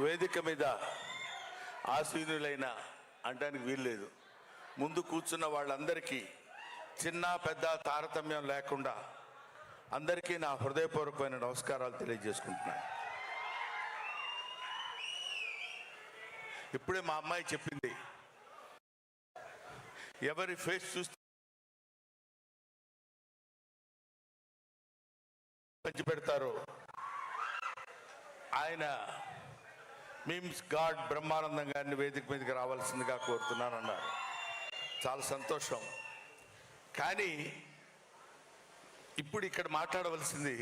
వేదిక మీద ఆసీనులైన అనడానికి వీల్లేదు. ముందు కూర్చున్న వాళ్ళందరికీ చిన్న పెద్ద తారతమ్యం లేకుండా అందరికీ నా హృదయపూర్వకమైన నమస్కారాలు తెలియజేసుకుంటున్నాను. ఇప్పుడే మా అమ్మాయి చెప్పింది, ఎవరి ఫేస్ చూస్తే పంచి పెడతారో ఆయన మీమ్స్ గాడ్ బ్రహ్మానందం గారిని వేదిక మీదకి రావాల్సిందిగా కోరుతున్నానన్నారు. చాలా సంతోషం. కానీ ఇప్పుడు ఇక్కడ మాట్లాడవలసింది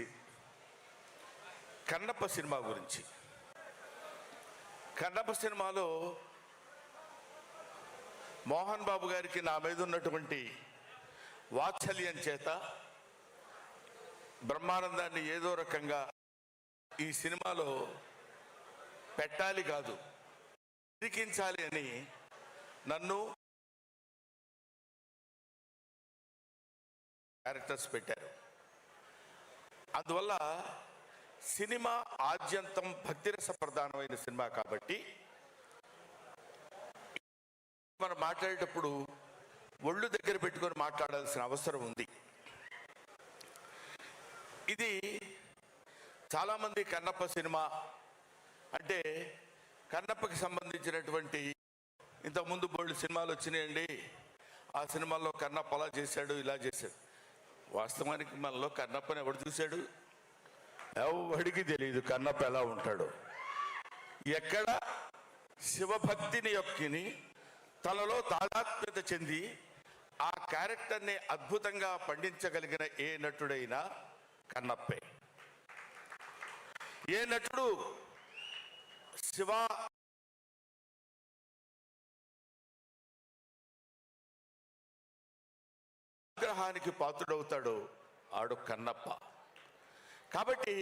కన్నప్ప సినిమా గురించి. కన్నప్ప సినిమాలో మోహన్ బాబు గారికి నా మీద ఉన్నటువంటి వాత్సల్యం చేత బ్రహ్మానందాన్ని ఏదో రకంగా ఈ సినిమాలో పెట్టాలి కాదు, ఇరికించాలి అని నన్ను క్యారెక్టర్స్ పెట్టారు. అందువల్ల సినిమా ఆద్యంతం భక్తిరస ప్రధానమైన సినిమా కాబట్టి మనం మాట్లాడేటప్పుడు ఒళ్ళు దగ్గర పెట్టుకొని మాట్లాడాల్సిన అవసరం ఉంది. ఇది చాలామంది కన్నప్ప సినిమా అంటే కన్నప్పకి సంబంధించినటువంటి ఇంతకుముందు బోల్డ్ సినిమాలు వచ్చినాయండి, ఆ సినిమాల్లో కన్నప్ప అలా చేశాడు ఇలా చేశాడు. వాస్తవానికి మనలో కన్నప్పని ఎవడు చూశాడు? ఎవడికి తెలియదు కన్నప్ప ఎలా ఉంటాడు. ఎక్కడ శివభక్తిని యొక్కిని తనలో తాదాత్మ్యత చెంది ఆ క్యారెక్టర్ని అద్భుతంగా పండించగలిగిన ఏ నటుడైనా కన్నప్పే. ఏ నటుడు శివ ఆగ్రహానికి పాత్రుడవుతాడో ఆడు కన్నప్ప. కాబట్టి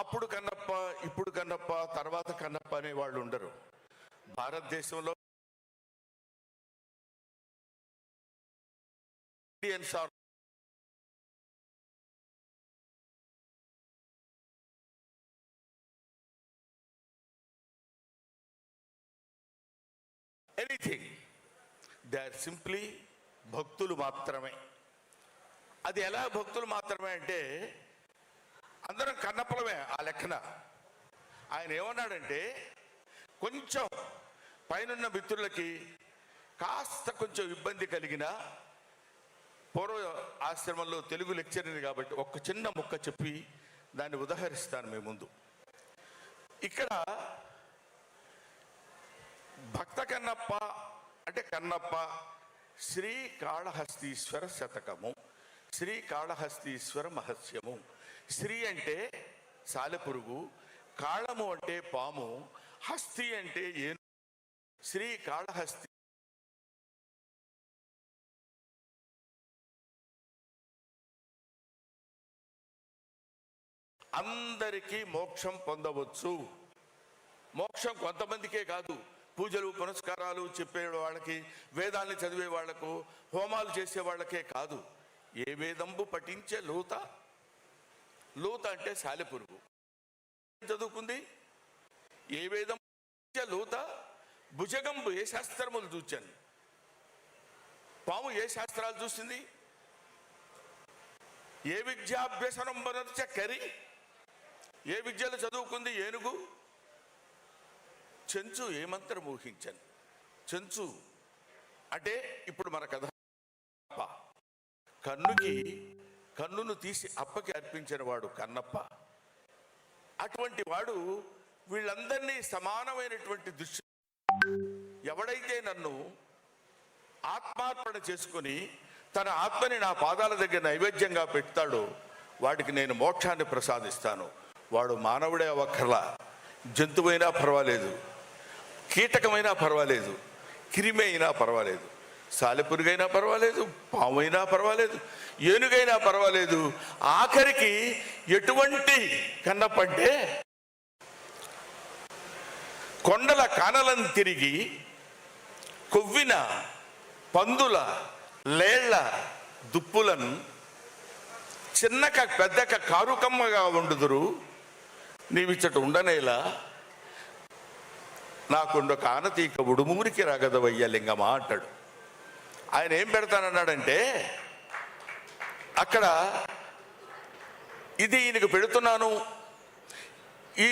అప్పుడు కన్నప్ప, ఇప్పుడు కన్నప్ప, తర్వాత కన్నప్ప అనే వాళ్ళు ఉండరు. భారతదేశంలో Indians are anything, they are simply భక్తులు మాత్రమే. అది ఎలా భక్తులు మాత్రమే అంటే అందరం కన్నప్పలమే ఆ లెక్కన. ఆయన ఏమన్నాడంటే, కొంచెం పైనున్న మిత్రులకి కాస్త కొంచెం ఇబ్బంది కలిగిన పూర్వ ఆశ్రమంలో తెలుగు లెక్చరర్ కాబట్టి ఒక చిన్న ముక్క చెప్పి దాన్ని ఉదహరిస్తాను మీ ముందు. ఇక్కడ భక్త కన్నప్ప అంటే కన్నప్ప శ్రీకాళహస్తీశ్వర శతకము, శ్రీకాళహస్తీశ్వర మహస్యము. శ్రీ అంటే సాలెపురుగు, కాళము అంటే పాము, హస్తి అంటే ఏను. శ్రీకాళహస్తి అందరికీ మోక్షం పొందవచ్చు. మోక్షం కొంతమందికే కాదు, పూజలు పునస్కారాలు చెప్పే వాళ్ళకి, వేదాన్ని చదివే వాళ్లకు, హోమాలు చేసే వాళ్ళకే కాదు. ఏ వేదంబు పఠించే లూత, లూత అంటే సాలెపురుగు చదువుకుంది. ఏ వేదం లూత భుజగంబు ఏ శాస్త్రములు చూచాను. పాము ఏ శాస్త్రాలు చూసింది? ఏ విద్యాభ్యసనం బనర్చ కరి, ఏ విద్యలు చదువుకుంది ఏనుగు. చెంచు ఏ మంత్రం ఊహించాను. చెంచు అంటే ఇప్పుడు మన కథ కన్నును తీసి అప్పకి అర్పించిన వాడు కన్నప్ప. అటువంటి వాడు వీళ్ళందరినీ సమానమైనటువంటి దృష్టి, ఎవడైతే నన్ను ఆత్మార్పణ చేసుకొని తన ఆత్మని నా పాదాల దగ్గర నైవేద్యంగా పెడతాడో వాడికి నేను మోక్షాన్ని ప్రసాదిస్తాను. వాడు మానవుడే అవ్వక్కర్లా, జంతువైనా పర్వాలేదు, కీటకమైనా పర్వాలేదు, క్రిమి అయినా పర్వాలేదు, సాలెపురుగైనా పర్వాలేదు, పామైనా పర్వాలేదు, ఏనుగైనా పర్వాలేదు. ఆఖరికి ఎటువంటి కన్నప్పంటే కొండల కానలను తిరిగి కొవ్విన పందుల లేళ్ల దుప్పులను చిన్నక పెద్దక కారుకమ్మగా వండుదురు నీవిచ్చట ఉండనేలా నాకుండొక ఆనతీక ఉడుమూరికి రగదవయ్య లింగమా అంటాడు. ఆయన ఏం పెడతానన్నాడంటే, అక్కడ ఇది ఈయనకు పెడుతున్నాను, ఈ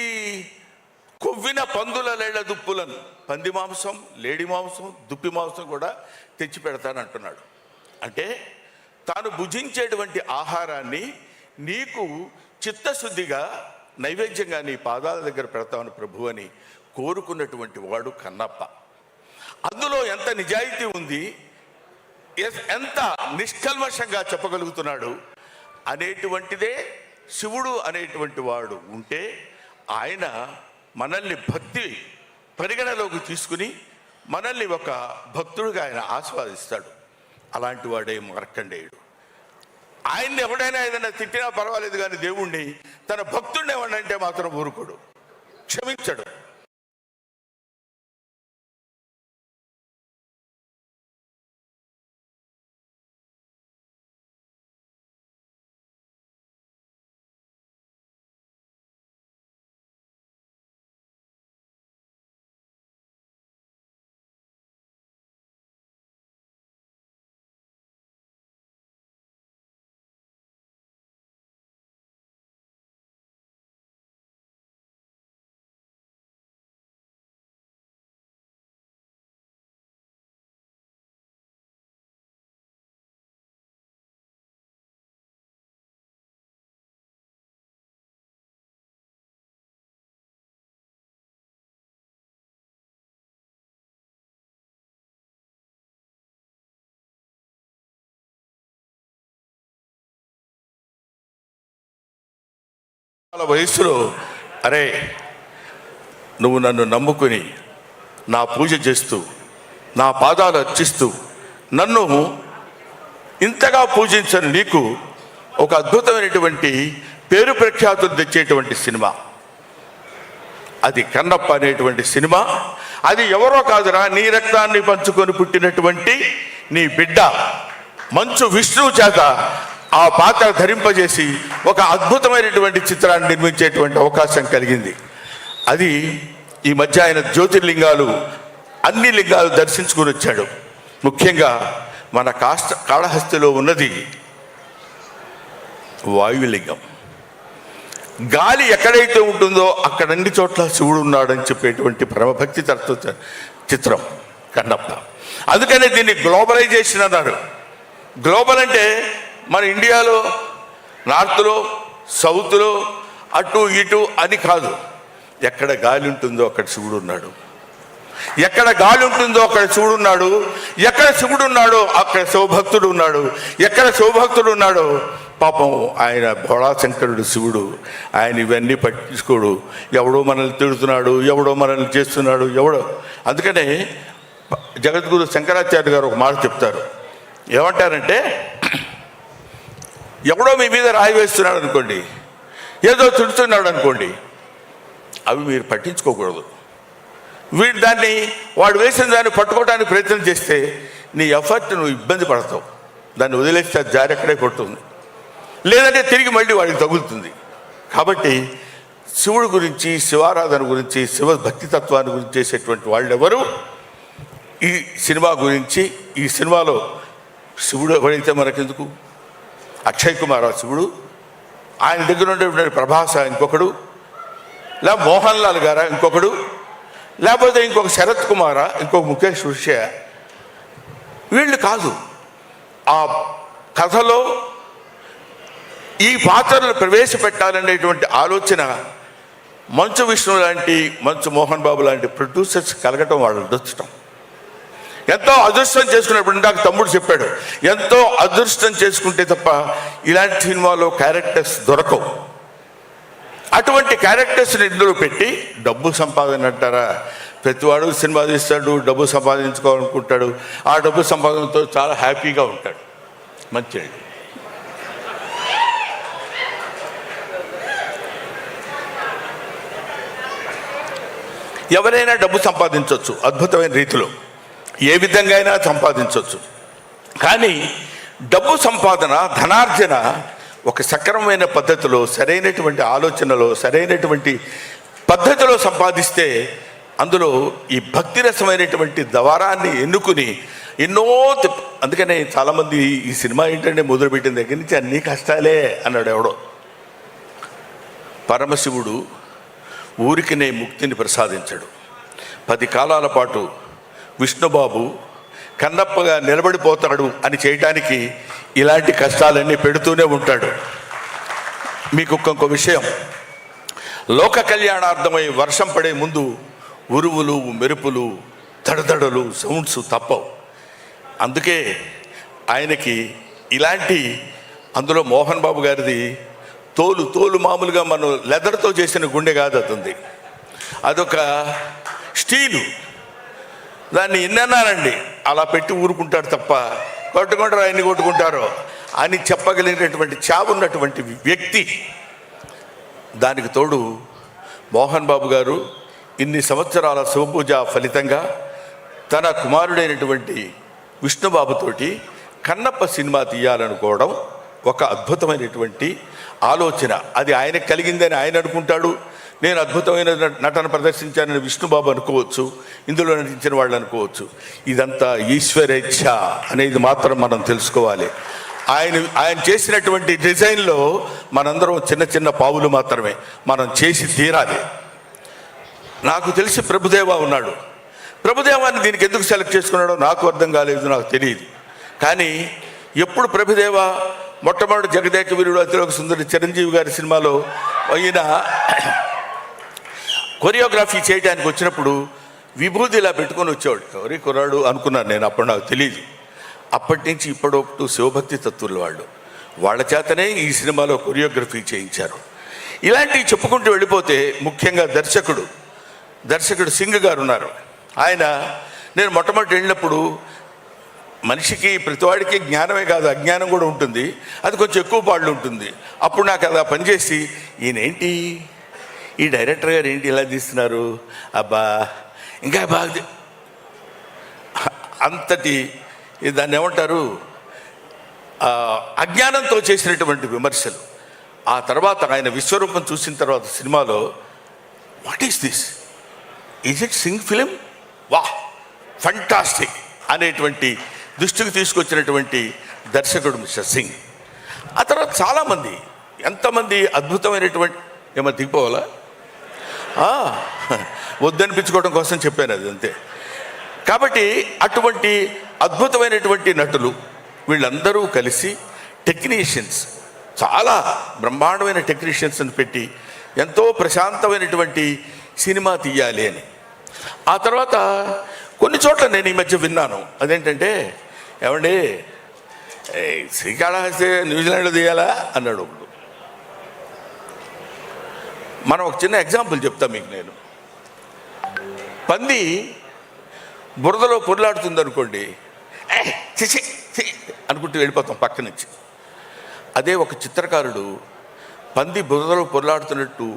కొవ్విన పందుల లేళ్ల దుప్పులను, పంది మాంసం, లేడి మాంసం, దుప్పి మాంసం కూడా తెచ్చి పెడతానంటున్నాడు. అంటే తాను భుజించేటువంటి ఆహారాన్ని నీకు చిత్తశుద్ధిగా నైవేద్యంగా నీ పాదాల దగ్గర పెడతామని ప్రభు అని కోరుకున్నటువంటి వాడు కన్నప్ప. అందులో ఎంత నిజాయితీ ఉంది, ఎంత నిష్కల్మషంగా చెప్పగలుగుతున్నాడు అనేటువంటిదే శివుడు అనేటువంటి వాడు ఉంటే ఆయన మనల్ని భక్తి పరిగణలోకి తీసుకుని మనల్ని ఒక భక్తుడిగా ఆయన ఆస్వాదిస్తాడు. అలాంటి వాడే మార్కండేయుడు. ఆయన్ని ఎవడైనా ఏదైనా తిట్టినా పర్వాలేదు, కానీ దేవుణ్ణి తన భక్తుడిని ఏమనంటే మాత్రం ఊరుకోడు, క్షమించడు. వయసులో అరే నువ్వు నన్ను నమ్ముకుని నా పూజ చేస్తూ నా పాదాలు అర్చిస్తూ నన్ను ఇంతగా పూజించని నీకు ఒక అద్భుతమైనటువంటి పేరు ప్రఖ్యాతులు తెచ్చేటువంటి సినిమా అది కన్నప్ప అనేటువంటి సినిమా. అది ఎవరో కాదురా, నీ రక్తాన్ని పంచుకొని పుట్టినటువంటి నీ బిడ్డ మంచు విష్ణువు చేత ఆ పాత్ర ధరింపజేసి ఒక అద్భుతమైనటువంటి చిత్రాన్ని నిర్మించేటువంటి అవకాశం కలిగింది. అది ఈ మధ్య ఆయన జ్యోతిర్లింగాలు అన్ని లింగాలు దర్శించుకుని వచ్చాడు. ముఖ్యంగా మన కాళహస్తిలో ఉన్నది వాయులింగం. గాలి ఎక్కడైతే ఉంటుందో అక్కడ అన్ని చోట్ల శివుడు ఉన్నాడని చెప్పేటువంటి పరమభక్తి తత్వ చిత్రం కన్నప్ప. అందుకనే దీన్ని గ్లోబలైజేషన్ అన్నారు. గ్లోబల్ అంటే మన ఇండియాలో నార్త్లో సౌత్లో అటు ఇటు అని కాదు. ఎక్కడ గాలి ఉంటుందో అక్కడ శివుడు ఉన్నాడు, ఎక్కడ గాలి ఉంటుందో అక్కడ శివుడు ఉన్నాడు, ఎక్కడ శివుడు ఉన్నాడో అక్కడ శివభక్తుడు ఉన్నాడు, ఎక్కడ శివభక్తుడు ఉన్నాడో పాపం ఆయన భోళాశంకరుడు శివుడు. ఆయన ఇవన్నీ పట్టించుకోడు. ఎవడో మనల్ని తిడుతున్నాడు, ఎవడో మనల్ని చేస్తున్నాడు, ఎవడో. అందుకనే జగద్గురు శంకరాచార్య గారు ఒక మాట చెప్తారు. ఏమంటారంటే, ఎవడో మీ మీద రాయి వేస్తున్నాడు అనుకోండి, ఏదో తిడుతున్నాడు అనుకోండి, అవి మీరు పట్టించుకోకూడదు. వాడు వేసిన దాన్ని పట్టుకోవడానికి ప్రయత్నం చేస్తే నీ ఎఫర్ట్ నువ్వు ఇబ్బంది పడతావు. దాన్ని వదిలేస్తే అది జారి అక్కడే కొడుతుంది, లేదంటే తిరిగి మళ్ళీ వాడికి తగులుతుంది. కాబట్టి శివుడి గురించి, శివారాధన గురించి, శివ భక్తితత్వాన్ని గురించి చేసేటువంటి వాళ్ళు ఎవరు ఈ సినిమా గురించి, ఈ సినిమాలో శివుడు ఎవరైతే మనకెందుకు, అక్షయ్ కుమార్ శివుడు, ఆయన దగ్గర ఉండేటువంటి ప్రభాస ఇంకొకడు, లేదా మోహన్ లాల్ గారా ఇంకొకడు, లేకపోతే ఇంకొక శరత్ కుమారా, ఇంకొక ముఖేష్ ఋషి, వీళ్ళు కాదు. ఆ కథలో ఈ పాత్రలు ప్రవేశపెట్టాలనేటువంటి ఆలోచన మంచు విష్ణు లాంటి, మంచు మోహన్ బాబు లాంటి ప్రొడ్యూసర్స్ కలగటం వాళ్ళు అదృష్టం. ఎంతో అదృష్టం చేసుకున్నప్పుడు నాకు తమ్ముడు చెప్పాడు, ఎంతో అదృష్టం చేసుకుంటే తప్ప ఇలాంటి సినిమాలో క్యారెక్టర్స్ దొరకవు. అటువంటి క్యారెక్టర్స్ని ఇందులో పెట్టి డబ్బు సంపాదన అంటారా, ప్రతివాడు సినిమా తీస్తాడు, డబ్బు సంపాదించుకోవాలనుకుంటాడు, ఆ డబ్బు సంపాదనతో చాలా హ్యాపీగా ఉంటాడు. మంచిది. ఎవరైనా డబ్బు సంపాదించవచ్చు అద్భుతమైన రీతిలో, ఏ విధంగా అయినా సంపాదించవచ్చు. కానీ డబ్బు సంపాదన, ధనార్జన ఒక సక్రమమైన పద్ధతిలో, సరైనటువంటి ఆలోచనలో, సరైనటువంటి పద్ధతిలో సంపాదిస్తే అందులో ఈ భక్తి రసమైనటువంటి ద్వారాన్ని ఎన్నుకుని ఎన్నో అందుకనే చాలామంది ఈ సినిమా ఏంటంటే మొదలుపెట్టిన దగ్గర నుంచి అన్నీ కష్టాలే అన్నాడు ఎవడో. పరమశివుడు ఊరికినే ముక్తిని ప్రసాదించడు. 10 కాలాల పాటు విష్ణుబాబు కన్నప్పగా నిలబడిపోతాడు అని చేయటానికి ఇలాంటి కష్టాలన్నీ పెడుతూనే ఉంటాడు. మీకు ఇంకొక విషయం, లోక కళ్యాణార్థమై వర్షం పడే ముందు ఉరువులు, మెరుపులు, దడదడలు, సౌండ్స్ తప్పవు. అందుకే ఆయనకి ఇలాంటి అందులో మోహన్ బాబు గారిది తోలు మామూలుగా మనం లెదర్తో చేసిన గుండె కాదు, అతుంది అదొక స్టీలు. దాన్ని ఎన్నన్నానండి అలా పెట్టి ఊరుకుంటాడు తప్ప కొట్టుకుంటారు ఆయన్ని కొట్టుకుంటారో అని చెప్పగలిగినటువంటి చావున్నటువంటి వ్యక్తి. దానికి తోడు మోహన్ బాబు గారు ఇన్ని సంవత్సరాల శివపూజ ఫలితంగా తన కుమారుడైనటువంటి విష్ణుబాబుతోటి కన్నప్ప సినిమా తీయాలనుకోవడం ఒక అద్భుతమైనటువంటి ఆలోచన. అది ఆయనకు కలిగిందని ఆయన అనుకుంటాడు. నేను అద్భుతమైన నటన ప్రదర్శించానని విష్ణుబాబు అనుకోవచ్చు, ఇందులో నటించిన వాళ్ళు అనుకోవచ్చు. ఇదంతా ఈశ్వరేచ్ఛ అనేది మాత్రం మనం తెలుసుకోవాలి. ఆయన చేసినటువంటి డిజైన్లో మనందరం చిన్న చిన్న పావులు మాత్రమే, మనం చేసి తీరాలి. నాకు తెలిసి ప్రభుదేవా ఉన్నాడు. ప్రభుదేవాన్ని దీనికి ఎందుకు సెలెక్ట్ చేసుకున్నాడో నాకు అర్థం కాలేదు, నాకు తెలియదు. కానీ ఎప్పుడు ప్రభుదేవా మొట్టమొదటి జగదేక వీరుడు అతిలోక సుందరి చిరంజీవి గారి సినిమాలో ఈయన కొరియోగ్రఫీ చేయడానికి వచ్చినప్పుడు విభూతి ఇలా పెట్టుకొని వచ్చేవాడు. ఎవరి కుర్రాడు అనుకున్నాను నేను, అప్పుడు నాకు తెలియదు. అప్పటి నుంచి ఇప్పటివరకు శివభక్తి తత్తులు వాళ్ళ చేతనే ఈ సినిమాలో కొరియోగ్రఫీ చేయించారు. ఇలాంటివి చెప్పుకుంటూ వెళ్ళిపోతే ముఖ్యంగా దర్శకుడు సింగ్ గారు ఉన్నారు. ఆయన నేను మొట్టమొదటి వెళ్ళినప్పుడు మనిషికి ప్రతివాడికి జ్ఞానమే కాదు అజ్ఞానం కూడా ఉంటుంది, అది కొంచెం ఎక్కువ పాళ్ళు ఉంటుంది. అప్పుడు నాకు అలా పనిచేసి ఈయనేంటి ఈ డైరెక్టర్ గారు ఏంటి ఇలా తీస్తున్నారు, అబ్బా ఇంకా బాగా అంతటి దాన్ని ఏమంటారు అజ్ఞానంతో చేసినటువంటి విమర్శలు. ఆ తర్వాత ఆయన విశ్వరూపం చూసిన తర్వాత సినిమాలో what is this, is it Singh film, వా ఫంటాస్టిక్ అనేటువంటి దృష్టికి తీసుకొచ్చినటువంటి దర్శకుడు మిస్టర్ సింగ్. ఆ తర్వాత చాలామంది ఎంతమంది అద్భుతమైనటువంటి ఏమో దిగిపోవాలా వద్దనిపించుకోవడం కోసం చెప్పాను అది అంతే. కాబట్టి అటువంటి అద్భుతమైనటువంటి నటులు వీళ్ళందరూ కలిసి టెక్నీషియన్స్, చాలా బ్రహ్మాండమైన టెక్నీషియన్స్ని పెట్టి ఎంతో ప్రశాంతమైనటువంటి సినిమా తీయాలి అని. ఆ తర్వాత కొన్ని చోట్ల నేను ఈ మధ్య విన్నాను, అదేంటంటే ఏమండి శ్రీకాళహస్తి న్యూజిలాండ్లో తీయాలా అన్నాడు ఒకడు. మనం ఒక చిన్న ఎగ్జాంపుల్ చెప్తాం మీకు. నేను పంది బురదలో పొర్లాడుతుంది అనుకోండి, చిచి అనుకుంటూ వెళ్ళిపోతాం పక్క నుంచి. అదే ఒక చిత్రకారుడు పంది బురదలో పొర్లాడుతున్నట్టు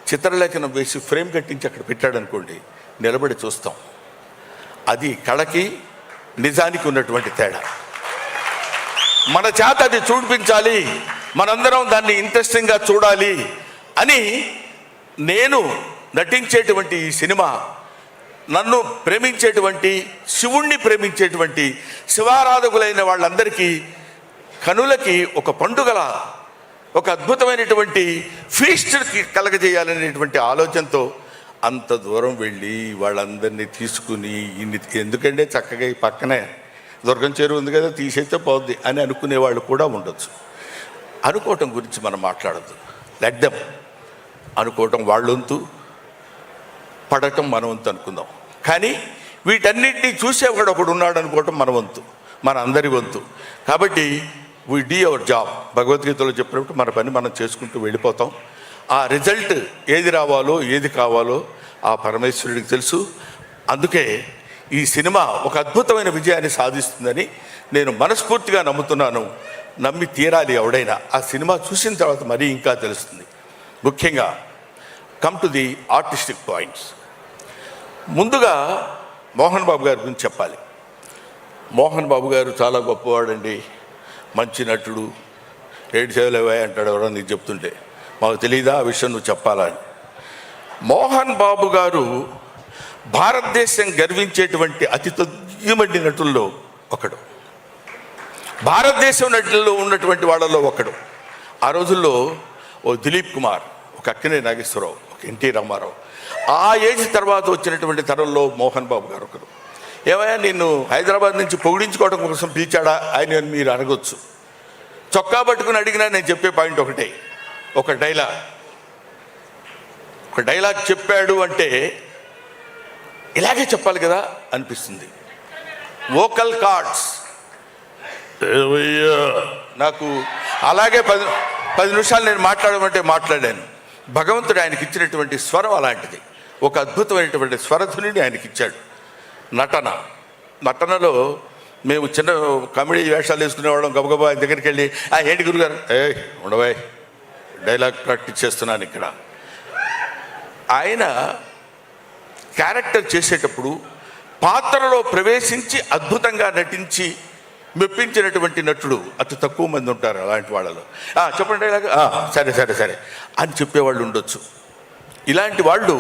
చిత్రలేఖనం వేసి ఫ్రేమ్ కట్టించి అక్కడ పెట్టాడు అనుకోండి, నిలబడి చూస్తాం. అది కళకి నిజానికి ఉన్నటువంటి తేడా. మన చేత అది చూపించాలి, మనందరం దాన్ని ఇంట్రెస్టింగ్గా చూడాలి అని నేను నటించేటువంటి ఈ సినిమా నన్ను ప్రేమించేటువంటి శివుణ్ణి ప్రేమించేటువంటి శివారాధకులైన వాళ్ళందరికీ కనులకి ఒక పండుగల ఒక అద్భుతమైనటువంటి ఫీస్ట్ కలగజేయాలనేటువంటి ఆలోచనతో అంత దూరం వెళ్ళి వాళ్ళందరినీ తీసుకుని ఎందుకంటే చక్కగా ఈ పక్కనే దుర్గం చెరువు ఉంది కదా తీసేస్తే పోద్ది అని అనుకునే వాళ్ళు కూడా ఉండొచ్చు. అనుకోవటం గురించి మనం మాట్లాడద్దు, లెట్ దెమ్. అనుకోవటం వాళ్ళ వంతు, పడటం మన వంతు అనుకుందాం. కానీ వీటన్నిటినీ చూసేవాడు ఒకడు ఉన్నాడు అనుకోవటం మన వంతు, మన అందరి వంతు. కాబట్టి వీ డూ అవర్ జాబ్. భగవద్గీతలో చెప్పినప్పుడు మన పని మనం చేసుకుంటూ వెళ్ళిపోతాం. ఆ రిజల్ట్ ఏది రావాలో ఏది కావాలో ఆ పరమేశ్వరుడికి తెలుసు. అందుకే ఈ సినిమా ఒక అద్భుతమైన విజయాన్ని సాధిస్తుందని నేను మనస్ఫూర్తిగా నమ్ముతున్నాను. నమ్మి తీరాలి ఎవడైనా. ఆ సినిమా చూసిన తర్వాత మరీ ఇంకా తెలుస్తుంది. ముఖ్యంగా come to the artistic points. ముందుగా మోహన్ బాబు గారి గురించి చెప్పాలి. మోహన్ బాబు గారు చాలా గొప్పవాడండి, మంచి నటుడు. 7 సేవలు అంటాడు ఎవరో నీకు చెప్తుంటే, మాకు తెలియదా ఆ విషయం నువ్వు చెప్పాలని. మోహన్ బాబు గారు భారతదేశం గర్వించేటువంటి అతి తొమ్మిది నటుల్లో ఒకడు, భారతదేశం నటుల్లో ఉన్నటువంటి వాళ్ళలో ఒకడు. ఆ రోజుల్లో ఓ దిలీప్ కుమార్, ఒక అక్కినేని నాగేశ్వరరావు, ఒక ఎన్టీ రామారావు, ఆ ఏజ్ తర్వాత వచ్చినటువంటి తరంలో మోహన్ బాబు గారు ఒకరు. ఏమయ్యా నిన్ను హైదరాబాద్ నుంచి పొగిడించుకోవడం కోసం పిలిచాడా ఆయన మీరు అడగొచ్చు. చొక్కా పట్టుకుని అడిగినా నేను చెప్పే పాయింట్ ఒకటే, ఒక డైలాగ్ చెప్పాడు అంటే ఇలాగే చెప్పాలి కదా అనిపిస్తుంది. వోకల్ కార్డ్స్ నాకు అలాగే 10 నిమిషాలు నేను మాట్లాడమంటే మాట్లాడాను. భగవంతుడు ఆయనకి ఇచ్చినటువంటి స్వరం అలాంటిది, ఒక అద్భుతమైనటువంటి స్వరధునిని ఆయనకి ఇచ్చాడు. నటనలో మేము చిన్న కామెడీ వేషాలు వేసుకునేవాళ్ళం. గబగబా ఆయన దగ్గరికి వెళ్ళి ఏంటి గురుగారు, ఉండబాయ్ డైలాగ్ ప్రాక్టీస్ చేస్తున్నాను ఇక్కడ. ఆయన క్యారెక్టర్ చేసేటప్పుడు పాత్రలో ప్రవేశించి అద్భుతంగా నటించి మెప్పించినటువంటి నటుడు అతి తక్కువ మంది ఉంటారు. అలాంటి వాళ్ళలో చెప్పండి డైలాగ్, సరే అని చెప్పేవాళ్ళు ఉండొచ్చు. ఇలాంటి వాళ్ళు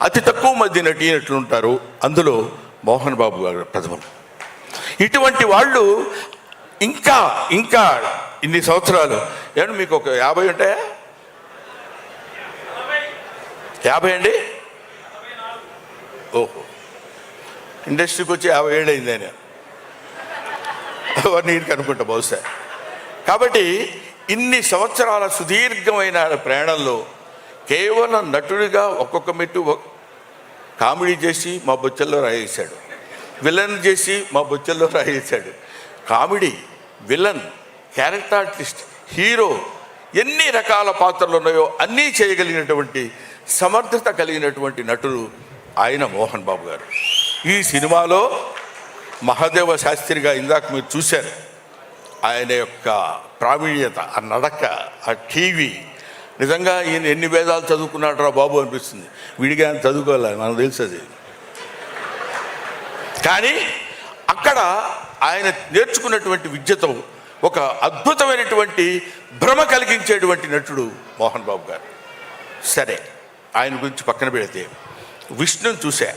అతి తక్కువ మంది నటీనట్లు ఉంటారు. అందులో మోహన్ బాబు గారు ప్రథమం. ఇటువంటి వాళ్ళు ఇంకా ఇన్ని సంవత్సరాలు, ఏమన్నా మీకు ఒక 50 ఉంటాయా? 50 అండి? ఓహో, ఇండస్ట్రీకి వచ్చి 50 ఏళ్ళు అయింది ఆయన, 1 ఇయర్కి అనుకుంటా బహుశా. కాబట్టి ఇన్ని సంవత్సరాల సుదీర్ఘమైన ప్రయాణంలో కేవలం నటుడిగా ఒక్కొక్క మెట్టు కామెడీ చేసి మా బొచ్చల్లో రాయేశాడు, విలన్ చేసి మా బొచ్చల్లో రాయేశాడు. Comedy, villain, character artist, hero, ఎన్ని రకాల పాత్రలు ఉన్నాయో అన్నీ చేయగలిగినటువంటి సమర్థత కలిగినటువంటి నటుడు ఆయన మోహన్ బాబు గారు. ఈ సినిమాలో మహాదేవ శాస్త్రిగా ఇందాక మీరు చూశారు. ఆయన యొక్క ప్రావీణ్యత, ఆ నడక, ఆ టీవీ, నిజంగా ఈయన ఎన్ని వేదాలు చదువుకున్నాడు రా బాబు అనిపిస్తుంది. విడిగా ఆయన చదువుకోవాలి, మనకు తెలుసు అది. కానీ అక్కడ ఆయన నేర్చుకున్నటువంటి విద్యతో ఒక అద్భుతమైనటువంటి భ్రమ కలిగించేటువంటి నటుడు మోహన్ బాబు గారు. సరే, ఆయన గురించి పక్కన పెడితే విష్ణుని చూశా.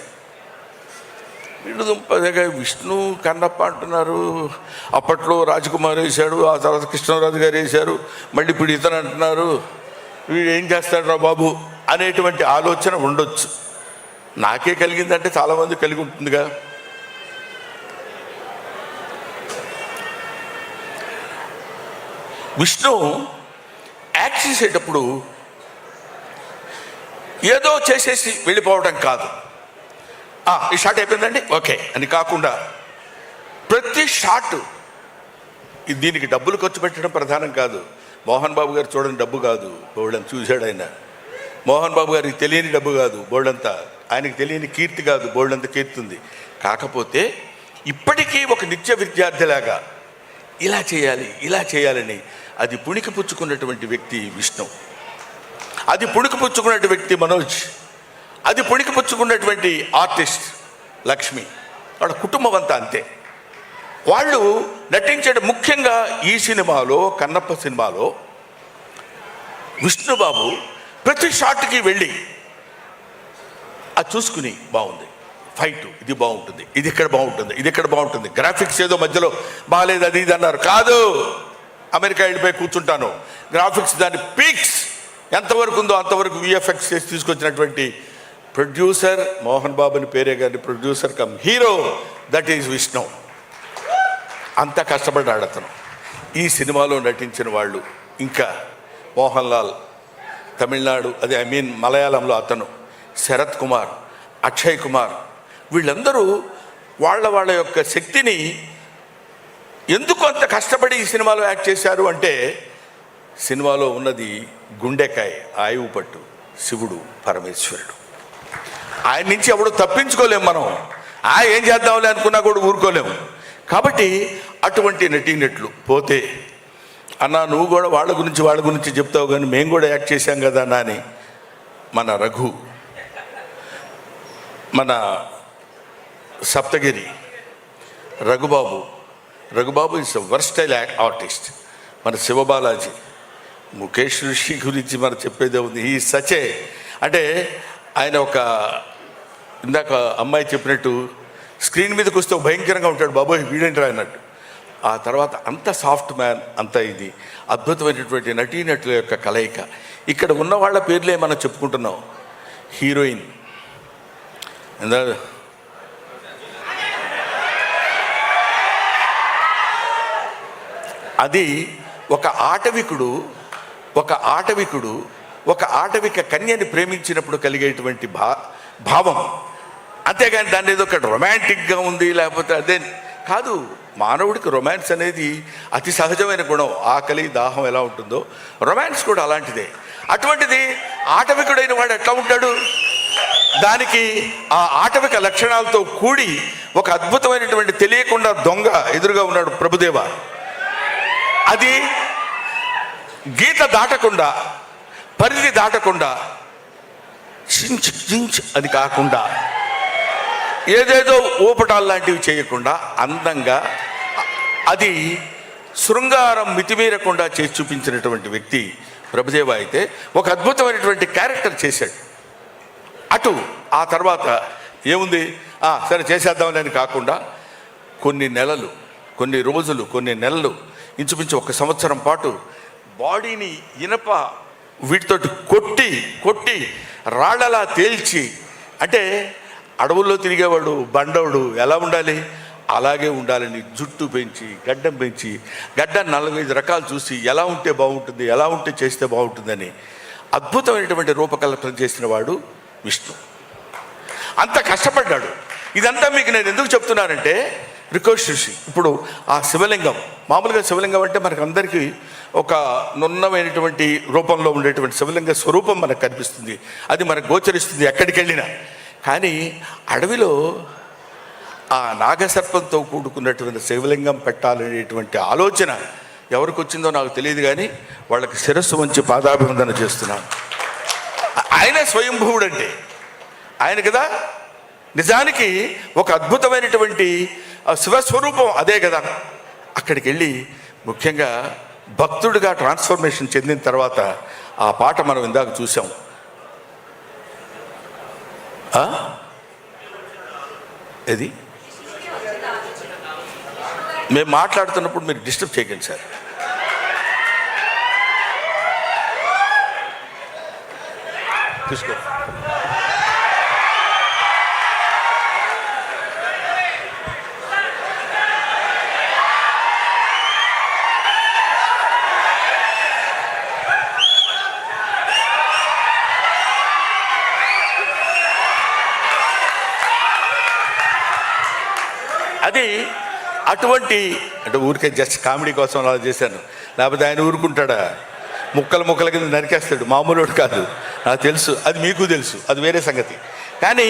విష్ణుదుంపదగా విష్ణు కన్నప్ప అంటున్నారు. అప్పట్లో రాజకుమార్ వేశాడు, ఆ తర్వాత కృష్ణరాజు గారు వేశారు, మళ్ళీ ఇప్పుడు ఇతను అంటున్నారు. వీడు ఏం చేస్తాడు రా బాబు అనేటువంటి ఆలోచన ఉండొచ్చు. నాకే కలిగిందంటే చాలామంది కలిగి ఉంటుందిగా. విష్ణు యాక్ట్ చేసేటప్పుడు ఏదో చేసేసి వెళ్ళిపోవడం కాదు, ఈ షాట్ అయిపోయిందండి ఓకే అని కాకుండా ప్రతి షాట్, దీనికి డబ్బులు ఖర్చు పెట్టడం ప్రధానం కాదు. మోహన్ బాబు గారు చూడని డబ్బు కాదు, బోల్డంత చూశాడు ఆయన. మోహన్ బాబు గారికి తెలియని డబ్బు కాదు బోల్డంతా, ఆయనకి తెలియని కీర్తి కాదు బోల్డంత కీర్తి ఉంది. కాకపోతే ఇప్పటికీ ఒక నిత్య విద్యార్థిలాగా ఇలా చేయాలని అది పుణికిపుచ్చుకున్నటువంటి వ్యక్తి విష్ణు, అది పుణికిపుచ్చుకున్నటువంటి వ్యక్తి మనోజ్, అది పుణికిపుచ్చుకున్నటువంటి ఆర్టిస్ట్ లక్ష్మి, వాళ్ళ కుటుంబం అంతా అంతే. వాళ్ళు నటించే ముఖ్యంగా ఈ సినిమాలో, కన్నప్ప సినిమాలో విష్ణుబాబు ప్రతి షాట్కి వెళ్ళి అది చూసుకుని బాగుంది, ఫైట్ ఇది బాగుంటుంది, ఇది ఇక్కడ బాగుంటుంది, ఇది ఇక్కడ బాగుంటుంది, గ్రాఫిక్స్ ఏదో మధ్యలో బాగాలేదు అది ఇది అన్నారు, కాదు అమెరికా వెళ్ళిపోయి కూర్చుంటాను, గ్రాఫిక్స్ దాని పీక్స్ ఎంతవరకు ఉందో అంతవరకు విఎఫ్ఎక్స్ చేసి తీసుకొచ్చినటువంటి ప్రొడ్యూసర్ మోహన్ బాబుని పేరే కానీ producer come hero, that is Vishnu. అంత కష్టపడ్డాడు అతను. ఈ సినిమాలో నటించిన వాళ్ళు ఇంకా మోహన్ లాల్ తమిళనాడు, అదే మలయాళంలో అతను, శరత్ కుమార్, అక్షయ్ కుమార్, వీళ్ళందరూ వాళ్ళ యొక్క శక్తిని ఎందుకు అంత కష్టపడి ఈ సినిమాలో యాక్ట్ చేశారు అంటే, సినిమాలో ఉన్నది గుండెకాయ, ఆయువు పట్టు, శివుడు పరమేశ్వరుడు. ఆయన నుంచి ఎవడు తప్పించుకోలేము మనం, ఏం చేద్దాంలే అనుకున్నా కూడా ఊరుకోలేము. కాబట్టి అటువంటి నటీనట్లు పోతే, అన్నా నువ్వు కూడా వాళ్ళ గురించి చెప్తావు కానీ మేము కూడా యాక్ట్ చేశాం కదా అన్నా అని మన రఘు, మన Saptagiri Raghubabu is versatile artist. మన శివబాలాజీ, ముఖేష్ ఋషి గురించి మనం చెప్పేదే ఉంది. ఈ సచే అంటే ఆయన ఒక ఇందాక అమ్మాయి చెప్పినట్టు స్క్రీన్ మీదకి వస్తే భయంకరంగా ఉంటాడు, బాబోయ్ వీడేంట్రా అన్నట్టు. ఆ తర్వాత అంత సాఫ్ట్ మ్యాన్, అంత ఇది అద్భుతమైనటువంటి నటీనటుల యొక్క కలయిక. ఇక్కడ ఉన్న వాళ్ళ పేర్లే మనం చెప్పుకుంటున్నాం. హీరోయిన్ అది ఒక ఆటవిక కన్యని ప్రేమించినప్పుడు కలిగేటువంటి భావం. అంతేగాని దాన్ని ఏదో ఒక రొమాంటిక్గా ఉంది లేకపోతే అదే కాదు. మానవుడికి రొమాన్స్ అనేది అతి సహజమైన గుణం. ఆకలి దాహం ఎలా ఉంటుందో రొమాన్స్ కూడా అలాంటిదే. అటువంటిది ఆటవికుడైన వాడు ఎట్లా ఉంటాడు? దానికి ఆ ఆటవిక లక్షణాలతో కూడి ఒక అద్భుతమైనటువంటి తెలియకుండా దొంగ ఎదురుగా ఉన్నాడు ప్రభుదేవ. అది గీత దాటకుండా, పరిధి దాటకుండా, చించ్ అది కాకుండా, ఏదేదో ఊపటాలు లాంటివి చేయకుండా అందంగా అది శృంగారం మితిమీరకుండా చేసి చూపించినటువంటి వ్యక్తి ప్రభుదేవ. అయితే ఒక అద్భుతమైనటువంటి క్యారెక్టర్ చేశాడు. అటు ఆ తర్వాత ఏముంది, సరే చేసేద్దామని కాకుండా కొన్ని నెలలు, కొన్ని రోజులు, కొన్ని నెలలు, ఇంచుమించు 1 సంవత్సరం పాటు బాడీని ఇనప వీటితోటి కొట్టి రాళ్ళలా తేల్చి, అంటే అడవుల్లో తిరిగేవాడు బండవుడు ఎలా ఉండాలి అలాగే ఉండాలని జుట్టు పెంచి, గడ్డం పెంచి, గడ్డం 45 రకాలు చూసి ఎలా ఉంటే బాగుంటుంది, ఎలా ఉంటే చేస్తే బాగుంటుందని అద్భుతమైనటువంటి రూపకల్పన చేసిన వాడు విష్ణు. అంత కష్టపడ్డాడు. ఇదంతా మీకు నేను ఎందుకు చెప్తున్నానంటే రికోర్షి. ఇప్పుడు ఆ శివలింగం, మామూలుగా శివలింగం అంటే మనకు అందరికీ ఒక నున్నమైనటువంటి రూపంలో ఉండేటువంటి శివలింగ స్వరూపం మనకు కనిపిస్తుంది, అది మనకు గోచరిస్తుంది ఎక్కడికి వెళ్ళినా. కానీ అడవిలో ఆ నాగసర్పంతో కూడుకున్నటువంటి శివలింగం పెట్టాలనేటువంటి ఆలోచన ఎవరికి వచ్చిందో నాకు తెలియదు, కానీ వాళ్ళకి శిరస్సు వంచి పాదాభివందన చేస్తున్నాను. ఆయన స్వయంభువుడు అంటే ఆయన కదా. నిజానికి ఒక అద్భుతమైనటువంటి శివస్వరూపం అదే కదా. అక్కడికి వెళ్ళి ముఖ్యంగా భక్తుడిగా ట్రాన్స్ఫర్మేషన్ చెందిన తర్వాత ఆ పాట మనం ఇందాక చూసాం. ఇది మేము మాట్లాడుతున్నప్పుడు మీరు డిస్టర్బ్ చేయకండి సార్. తీసుకో. అది అటువంటి అంటే ఊరికే జస్ట్ కామెడీ కోసం అలా చేశాను, లేకపోతే ఆయన ఊరుకుంటాడా? ముక్కల కింద నరికేస్తాడు, మామూలు కాదు. నాకు తెలుసు, అది మీకు తెలుసు, అది వేరే సంగతి. కానీ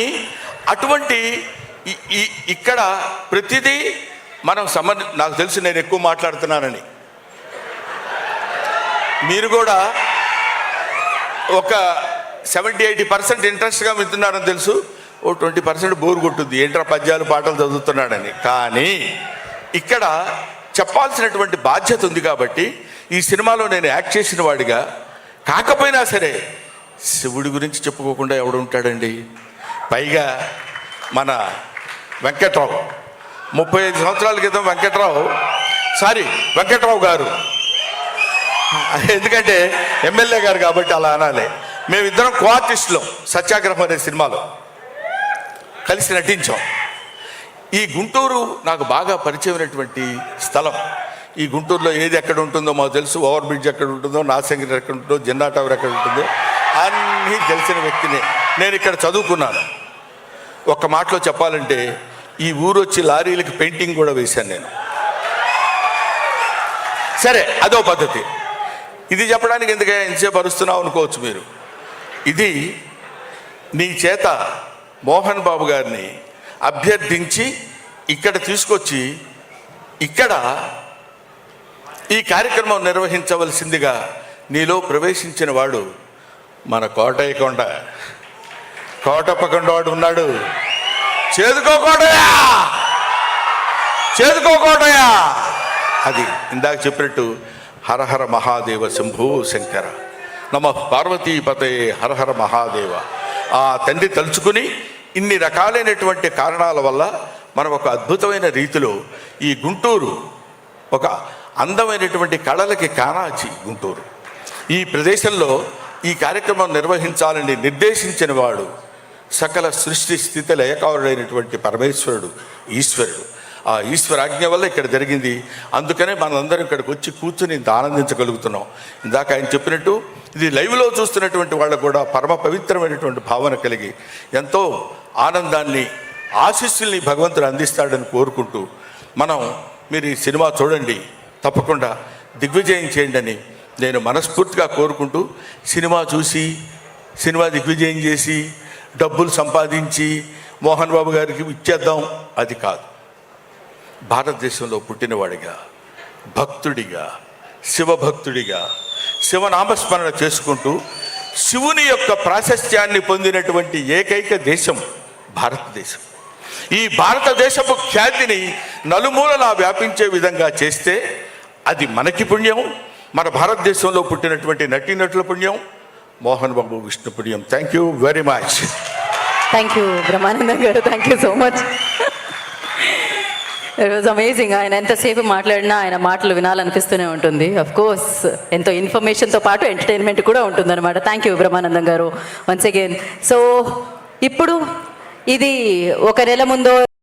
అటువంటి ఇక్కడ ప్రతిదీ మనం నాకు తెలుసు నేను ఎక్కువ మాట్లాడుతున్నానని. మీరు కూడా ఒక 70-80% ఇంట్రెస్ట్గా వింటున్నారని తెలుసు. 20% బోరు కొట్టుద్ది, ఏంట్రా పద్యాలు పాటలు చదువుతున్నాడని. కానీ ఇక్కడ చెప్పాల్సినటువంటి బాధ్యత ఉంది కాబట్టి ఈ సినిమాలో నేను యాక్ట్ చేసిన వాడిగా కాకపోయినా సరే శివుడి గురించి చెప్పుకోకుండా ఎవడు ఉంటాడండి? పైగా మన వెంకట్రావు 35 సంవత్సరాల క్రితం వెంకట్రావు గారు, ఎందుకంటే ఎమ్మెల్యే గారు కాబట్టి అలా అనాలి. మేమిద్దరం కో-ఆర్టిస్టులం సత్యాగ్రహం అనే సినిమాలో కలిసి నటించాం. ఈ గుంటూరు నాకు బాగా పరిచయమైనటువంటి స్థలం. ఈ గుంటూరులో ఏది ఎక్కడ ఉంటుందో మాకు తెలుసు. ఓవర్ బ్రిడ్జ్ ఎక్కడ ఉంటుందో, నాసంగిరి ఎక్కడ ఉంటుందో, జిన్నా టవర్ ఎక్కడ ఉంటుందో అన్నీ తెలిసిన వ్యక్తిని. నేను ఇక్కడ చదువుకున్నాను. ఒక్క మాటలో చెప్పాలంటే ఈ ఊరు వచ్చి లారీలకి పెయింటింగ్ కూడా వేశాను నేను. సరే, అదో పద్ధతి. ఇది చెప్పడానికి ఎందుకే ఎంతసేపు అరుస్తున్నావు అనుకోవచ్చు మీరు. ఇది నీ చేత మోహన్ బాబు గారిని అభ్యర్థించి ఇక్కడ తీసుకొచ్చి ఇక్కడ ఈ కార్యక్రమం నిర్వహించవలసిందిగా నీలో ప్రవేశించిన వాడు మన కోటప్పకొండ వాడు ఉన్నాడు. చేదుకోకోటయా అది ఇందాక చెప్పినట్టు హరహర మహాదేవ శంభో శంకర నమ పార్వతీపతే హరహర మహాదేవ. ఆ తండ్రి తలుచుకుని ఇన్ని రకాలైనటువంటి కారణాల వల్ల మనం ఒక అద్భుతమైన రీతిలో ఈ గుంటూరు ఒక అందమైనటువంటి కళలకి కానాచి గుంటూరు. ఈ ప్రదేశంలో ఈ కార్యక్రమం నిర్వహించాలని నిర్దేశించిన వాడు సకల సృష్టి స్థితి లయకారుడైనటువంటి పరమేశ్వరుడు, ఈశ్వరుడు. ఆ ఈశ్వరాజ్ఞ వల్ల ఇక్కడ జరిగింది. అందుకనే మనందరం ఇక్కడికి వచ్చి కూర్చుని ఇంత ఆనందించగలుగుతున్నాం. ఇందాక ఆయన చెప్పినట్టు ఇది లైవ్లో చూస్తున్నటువంటి వాళ్ళకు కూడా పరమ పవిత్రమైనటువంటి భావన కలిగి ఎంతో ఆనందాన్ని, ఆశీస్సుల్ని భగవంతుడు అందిస్తాడని కోరుకుంటూ మీరు ఈ సినిమా చూడండి, తప్పకుండా దిగ్విజయం చేయండి అని నేను మనస్ఫూర్తిగా కోరుకుంటూ, సినిమా చూసి సినిమా దిగ్విజయం చేసి డబ్బులు సంపాదించి మోహన్ బాబు గారికి ఇచ్చేద్దాం అది కాదు. భారతదేశంలో పుట్టినవాడిగా, భక్తుడిగా, శివభక్తుడిగా శివనామస్మరణ చేసుకుంటూ శివుని యొక్క ప్రాశస్త్యాన్ని పొందినటువంటి ఏకైక దేశం భారతదేశం. ఈ భారతదేశపు ఖ్యాతిని నలుమూలలా వ్యాపించే విధంగా చేస్తే అది మనకి పుణ్యం, మన భారతదేశంలో పుట్టినటువంటి నటీనటుల పుణ్యం, మోహన్ బాబు విష్ణు పుణ్యం. Thank you very much. Thank you Brahmanandam garu, thank you so much. It was amazing. ఆయన ఎంతసేపు మాట్లాడినా ఆయన మాటలు వినాలనిపిస్తూనే ఉంటుంది. అఫ్ కోర్స్ ఎంతో ఇన్ఫర్మేషన్తో పాటు ఎంటర్టైన్మెంట్ కూడా ఉంటుందన్నమాట. థ్యాంక్ యూ బ్రహ్మానందం గారు వన్స్ అగైన్. సో ఇప్పుడు ఇది ఒక నెల ముందో